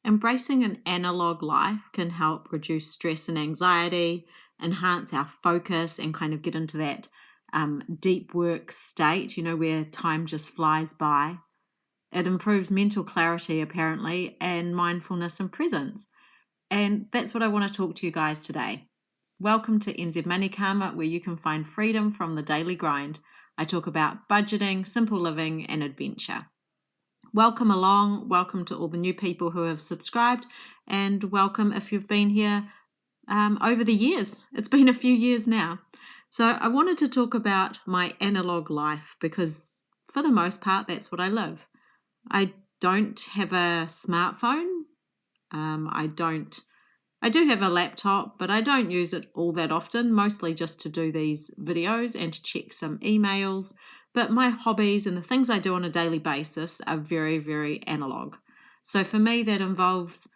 Embracing an analog life can help reduce stress and anxiety, enhance our focus, and kind of get into that deep work state, where time just flies by. It improves mental clarity, apparently, and mindfulness and presence. And that's what I want to talk to you guys today. Welcome to NZ Money Karma, where you can find freedom from the daily grind. I talk about budgeting, simple living, and adventure. Welcome along. Welcome to all the new people who have subscribed, and welcome if you've been here over the years. It's been a few years now. So I wanted to talk about my analog life because for the most part, that's what I live. I don't have a smartphone. I do have a laptop, but I don't use it all that often, mostly just to do these videos and to check some emails. But my hobbies and the things I do on a daily basis are very, very analog. So for me, that involves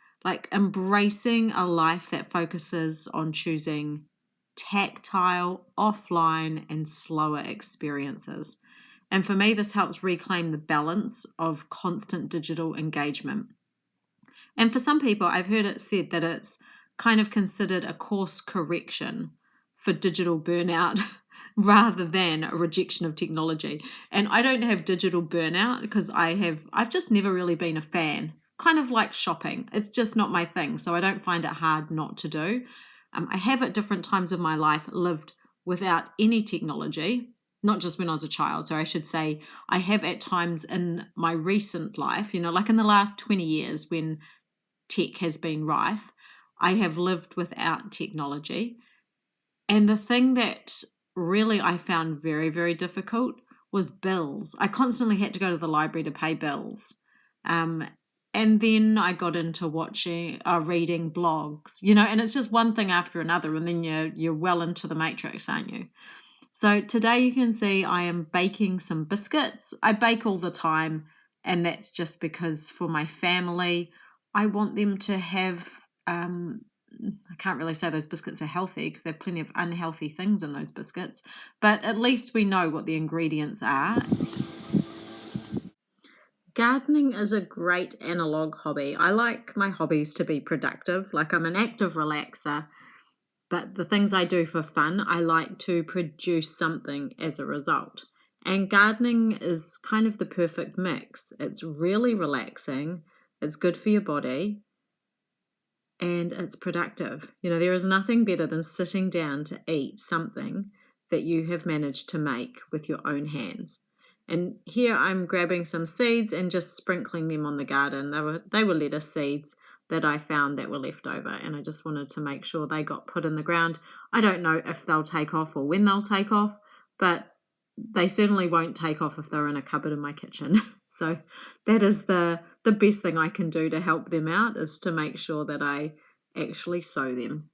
embracing a life that focuses on choosing tactile, offline, and slower experiences. And for me, this helps reclaim the balance of constant digital engagement. And for some people, I've heard it said that it's kind of considered a course correction for digital burnout rather than a rejection of technology. And I don't have digital burnout because I've just never really been a fan. Kind of like shopping. It's just not my thing. So I don't find it hard not to do. I have at different times of my life lived without any technology, not just when I was a child. So I should say I have at times in my recent life, like in the last 20 years when tech has been rife, I have lived without technology. And the thing that really I found very, very difficult was bills. I constantly had to go to the library to pay bills. And then I got into reading blogs, and it's just one thing after another. And then you're well into the matrix, aren't you? So today you can see I am baking some biscuits. I bake all the time. And that's just because for my family, I want them to have, I can't really say those biscuits are healthy because there are plenty of unhealthy things in those biscuits, but at least we know what the ingredients are. Gardening is a great analog hobby. I like my hobbies to be productive, like I'm an active relaxer, but the things I do for fun, I like to produce something as a result. And gardening is kind of the perfect mix. It's really relaxing. It's good for your body and it's productive. There is nothing better than sitting down to eat something that you have managed to make with your own hands. And here I'm grabbing some seeds and just sprinkling them on the garden. They were lettuce seeds that I found that were left over, and I just wanted to make sure they got put in the ground. I don't know if they'll take off or when they'll take off, but they certainly won't take off if they're in a cupboard in my kitchen. So that is the best thing I can do to help them out, is to make sure that I actually sow them.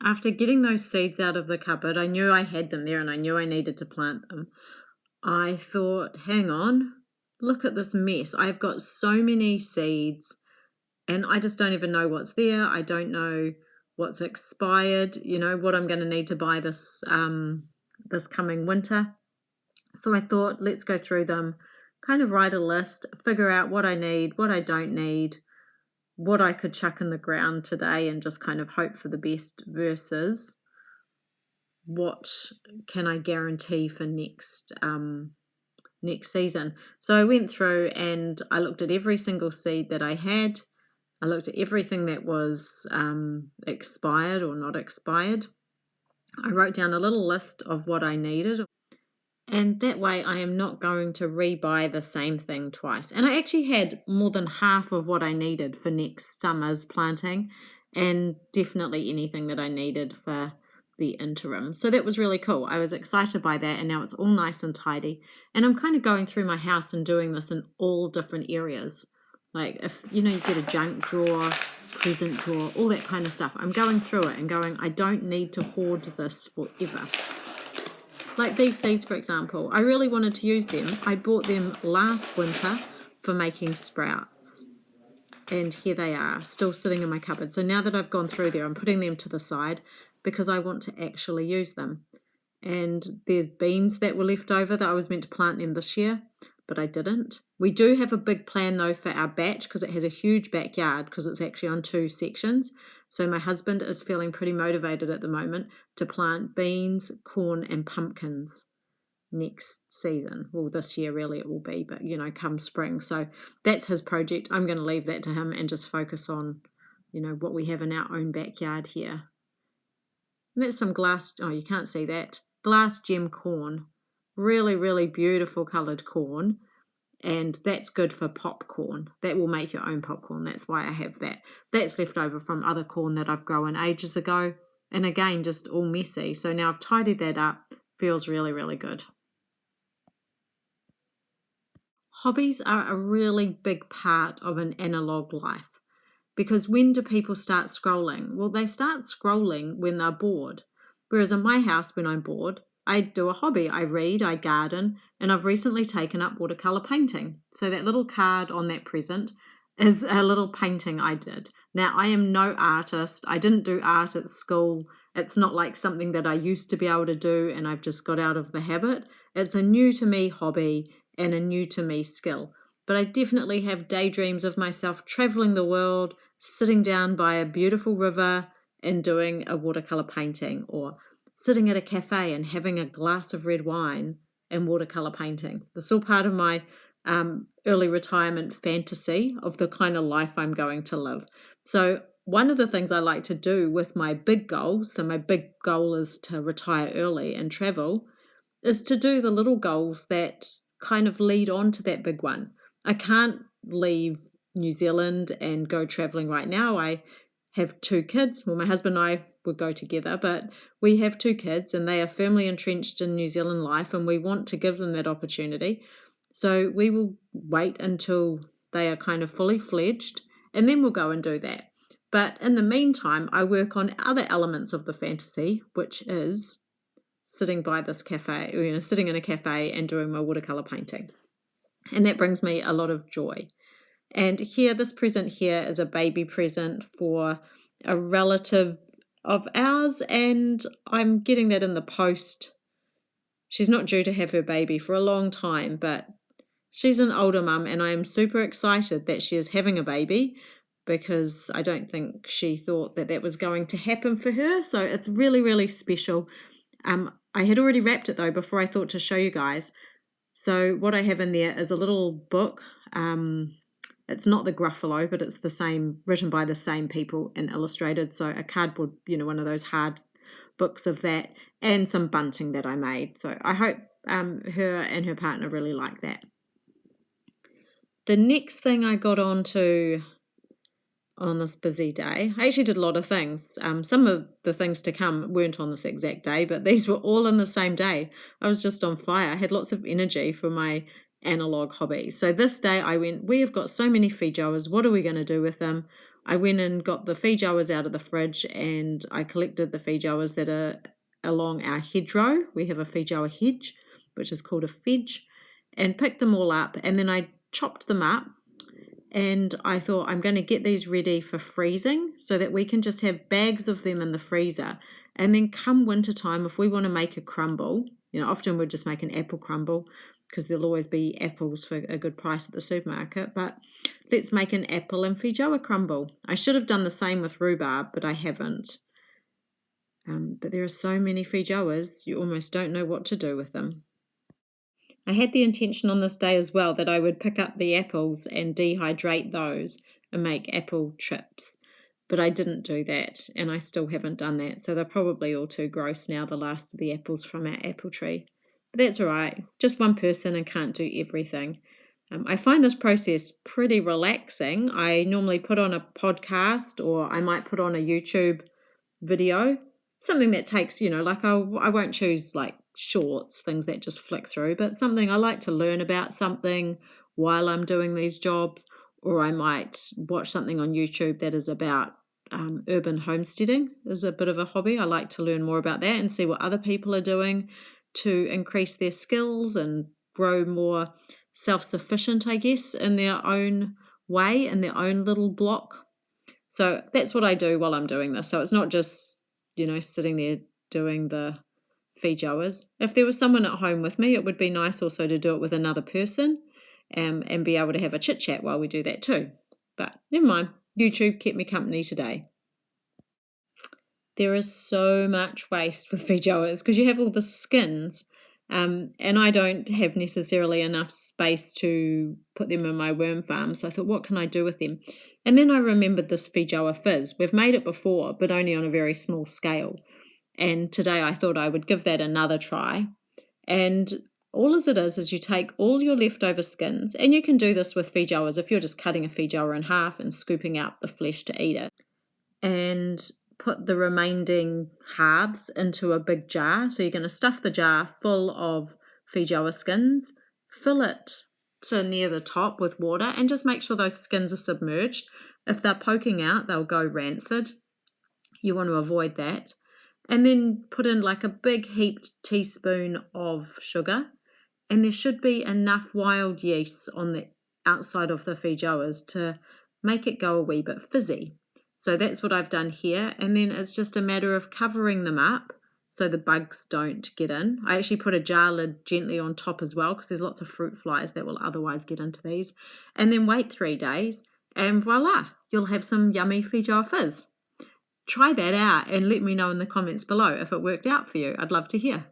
After getting those seeds out of the cupboard, I knew I had them there and I knew I needed to plant them. I thought, hang on, look at this mess. I've got so many seeds and I just don't even know what's there. I don't know what's expired, what I'm going to need to buy this coming winter. So I thought, let's go through them, kind of write a list, figure out what I need, what I don't need, what I could chuck in the ground today and just kind of hope for the best versus what can I guarantee for next season. So I went through and I looked at every single seed that I had. I looked at everything that was expired or not expired. I wrote down a little list of what I needed. And that way I am not going to rebuy the same thing twice. And I actually had more than half of what I needed for next summer's planting, and definitely anything that I needed for the interim. So that was really cool. I was excited by that, and now it's all nice and tidy. And I'm kind of going through my house and doing this in all different areas. Like if, you get a junk drawer, present drawer, all that kind of stuff. I'm going through it and going, I don't need to hoard this forever. Like these seeds, for example, I really wanted to use them. I bought them last winter for making sprouts. And here they are, still sitting in my cupboard. So now that I've gone through there, I'm putting them to the side because I want to actually use them. And there's beans that were left over that I was meant to plant them this year. but I didn't. We do have a big plan though for our batch because it has a huge backyard because it's actually on 2 sections. So my husband is feeling pretty motivated at the moment to plant beans, corn, and pumpkins next season. Well, this year really it will be, but come spring. So that's his project. I'm going to leave that to him and just focus on, what we have in our own backyard here. And that's some glass, oh, you can't see that. Glass gem corn. Really, really beautiful coloured corn. And that's good for popcorn. That will make your own popcorn. That's why I have that. That's left over from other corn that I've grown ages ago. And again, just all messy. So now I've tidied that up. Feels really, really good. Hobbies are a really big part of an analog life. Because when do people start scrolling? Well, they start scrolling when they're bored. Whereas in my house, when I'm bored, I do a hobby. I read, I garden, and I've recently taken up watercolour painting. So that little card on that present is a little painting I did. Now, I am no artist. I didn't do art at school. It's not like something that I used to be able to do and I've just got out of the habit. It's a new to me hobby and a new to me skill. But I definitely have daydreams of myself traveling the world, sitting down by a beautiful river and doing a watercolour painting, or sitting at a cafe and having a glass of red wine and watercolour painting. This is all part of my early retirement fantasy of the kind of life I'm going to live. So one of the things I like to do with my big goals, so my big goal is to retire early and travel, is to do the little goals that kind of lead on to that big one. I can't leave New Zealand and go traveling right now. I have 2 kids. Well, my husband and I would go together, but we have 2 kids and they are firmly entrenched in New Zealand life and we want to give them that opportunity. So we will wait until they are kind of fully fledged and then we'll go and do that. But in the meantime, I work on other elements of the fantasy, which is sitting by this cafe, sitting in a cafe and doing my watercolour painting. And that brings me a lot of joy. And here, this present here is a baby present for a relative of ours, and I'm getting that in the post. She's not due to have her baby for a long time, but she's an older mum, and I am super excited that she is having a baby because I don't think she thought that was going to happen for her. So it's really, really special. I had already wrapped it though before I thought to show you guys. So what I have in there is a little book. It's not the Gruffalo, but it's the same, written by the same people and illustrated. So a cardboard, one of those hard books of that, and some bunting that I made. So I hope her and her partner really like that. The next thing I got onto on this busy day, I actually did a lot of things. Some of the things to come weren't on this exact day, but these were all in the same day. I was just on fire. I had lots of energy for my analog hobby. So this day I went, we have got so many feijoas. What are we going to do with them? I went and got the feijoas out of the fridge and I collected the feijoas that are along our hedgerow. We have a feijoa hedge, which is called a fedge, and picked them all up. And then I chopped them up. And I thought I'm going to get these ready for freezing so that we can just have bags of them in the freezer. And then come wintertime, if we want to make a crumble, often we'll just make an apple crumble because there'll always be apples for a good price at the supermarket. But let's make an apple and feijoa crumble. I should have done the same with rhubarb, but I haven't. But there are so many feijoas, you almost don't know what to do with them. I had the intention on this day as well that I would pick up the apples and dehydrate those and make apple chips, but I didn't do that and I still haven't done that, so they're probably all too gross now, the last of the apples from our apple tree. But that's all right, just one person and can't do everything. I find this process pretty relaxing. I normally put on a podcast or I might put on a YouTube video, something that takes, like I won't choose like shorts, things that just flick through, but something I like to learn about something while I'm doing these jobs, or I might watch something on YouTube that is about urban homesteading is a bit of a hobby. I like to learn more about that and see what other people are doing to increase their skills and grow more self-sufficient, I guess, in their own way, in their own little block. So that's what I do while I'm doing this. So it's not just, sitting there doing the feijoas. If there was someone at home with me, it would be nice also to do it with another person. and be able to have a chit chat while we do that too. But never mind, YouTube kept me company today. There is so much waste with feijoas because you have all the skins, and I don't have necessarily enough space to put them in my worm farm. So I thought, what can I do with them? And then I remembered this feijoa fizz. We've made it before, but only on a very small scale. And today I thought I would give that another try. And all as it is you take all your leftover skins, and you can do this with feijoas if you're just cutting a feijoa in half and scooping out the flesh to eat it. And put the remaining halves into a big jar. So you're going to stuff the jar full of feijoa skins, fill it to near the top with water, and just make sure those skins are submerged. If they're poking out, they'll go rancid. You want to avoid that. And then put in like a big heaped teaspoon of sugar, and there should be enough wild yeast on the outside of the feijoas to make it go a wee bit fizzy. So that's what I've done here, and then it's just a matter of covering them up so the bugs don't get in. I actually put a jar lid gently on top as well because there's lots of fruit flies that will otherwise get into these. And then wait 3 days, and voila, you'll have some yummy feijoa fizz. Try that out and let me know in the comments below if it worked out for you. I'd love to hear.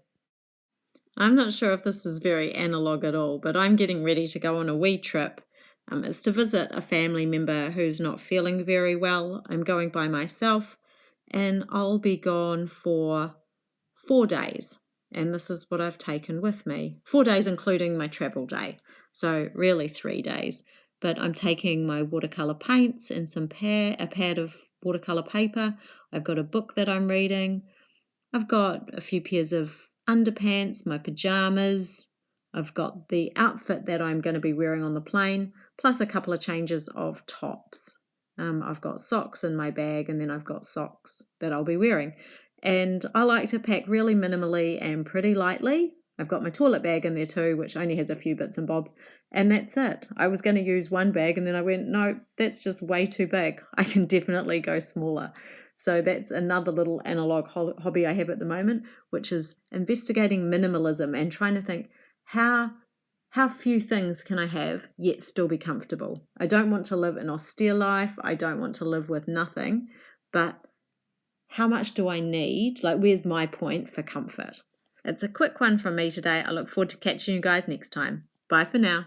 I'm not sure if this is very analog at all, but I'm getting ready to go on a wee trip. It's to visit a family member who's not feeling very well. I'm going by myself, and I'll be gone for 4 days. And this is what I've taken with me. 4 days including my travel day. So really 3 days. But I'm taking my watercolor paints and a pad of watercolor paper. I've got a book that I'm reading. I've got a few pairs of underpants, my pajamas. I've got the outfit that I'm going to be wearing on the plane, plus a couple of changes of tops. I've got socks in my bag, and then I've got socks that I'll be wearing. And I like to pack really minimally and pretty lightly. I've got my toilet bag in there too, which only has a few bits and bobs, and that's it. I was going to use one bag, and then I went, no, that's just way too big. I can definitely go smaller. So that's another little analog hobby I have at the moment, which is investigating minimalism and trying to think how few things can I have yet still be comfortable. I don't want to live an austere life. I don't want to live with nothing, but how much do I need? Like, where's my point for comfort? It's a quick one from me today. I look forward to catching you guys next time. Bye for now.